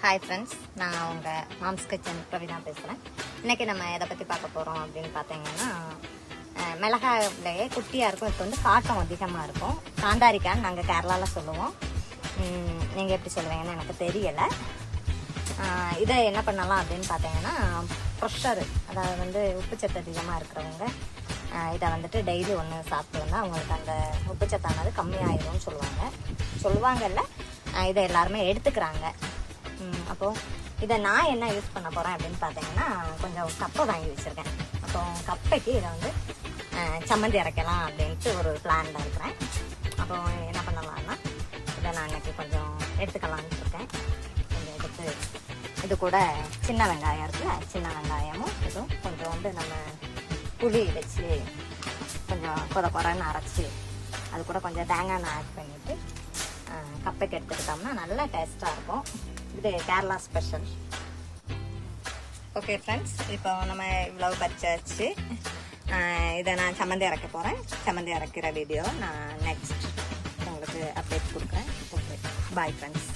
Hi friends, நான் உங்கள் moms kitchen Praveena பேசுகிறேன். இன்றைக்கி நம்ம எதை பற்றி பார்க்க போகிறோம் அப்படின்னு பார்த்தீங்கன்னா, மிளகாயிலேயே குட்டியாக இருக்கும். இப்போ வந்து காட்டம் அதிகமாக இருக்கும். காந்தாரிக்கான்னு நாங்கள் கேரளாவில் சொல்லுவோம். நீங்கள் எப்படி சொல்லுவீங்கன்னு எனக்கு தெரியலை. இதை என்ன பண்ணலாம் அப்படின்னு பார்த்தீங்கன்னா, ப்ரெஷரு, அதாவது வந்து உப்புச்சத்து அதிகமாக இருக்கிறவங்க இதை வந்துட்டு டெய்லி ஒன்று சாப்பிட்டு வந்தால் அவங்களுக்கு அந்த உப்புச்சத்தானது கம்மியாயிரும்னு சொல்லுவாங்கல்ல. இதை எல்லாருமே எடுத்துக்கிறாங்க. அப்போது இதை நான் என்ன யூஸ் பண்ண போகிறேன் அப்படின்னு பார்த்தீங்கன்னா, கொஞ்சம் கப்பை வாங்கி வச்சுருக்கேன். அப்போ கப்பைக்கு இதை வந்து சம்மந்தி அரைக்கலாம் அப்படின்ட்டு ஒரு பிளானில் இருக்கிறேன். அப்போ என்ன பண்ணலான்னா, இதை நான் இன்னைக்கு கொஞ்சம் எடுத்துக்கலான்ட்டு இருக்கேன். கொஞ்சம் எடுத்து இது கூட சின்ன வெங்காயம் இருக்குல்ல, சின்ன வெங்காயமும் இதுவும் கொஞ்சம் வந்து நம்ம புளி வச்சு கொஞ்சம் குறைன்னு அரைச்சி அது கூட கொஞ்சம் தேங்காய் எண்ணெய் ஆட் பண்ணிவிட்டு கப்பைக்கு எடுத்துக்கிட்டோம்னா நல்லா டேஸ்ட்டாக இருக்கும். இது கேரளா ஸ்பெஷல். ஓகே ஃப்ரெண்ட்ஸ், இப்போ நம்ம இவ்வளோ பறிச்சாச்சு. இதை நான் சம்மந்தி அரைக்க போகிறேன். சம்மந்தி அரைக்கிற வீடியோ நான் நெக்ஸ்ட் உங்களுக்கு அப்டேட் கொடுக்குறேன். Okay, bye friends.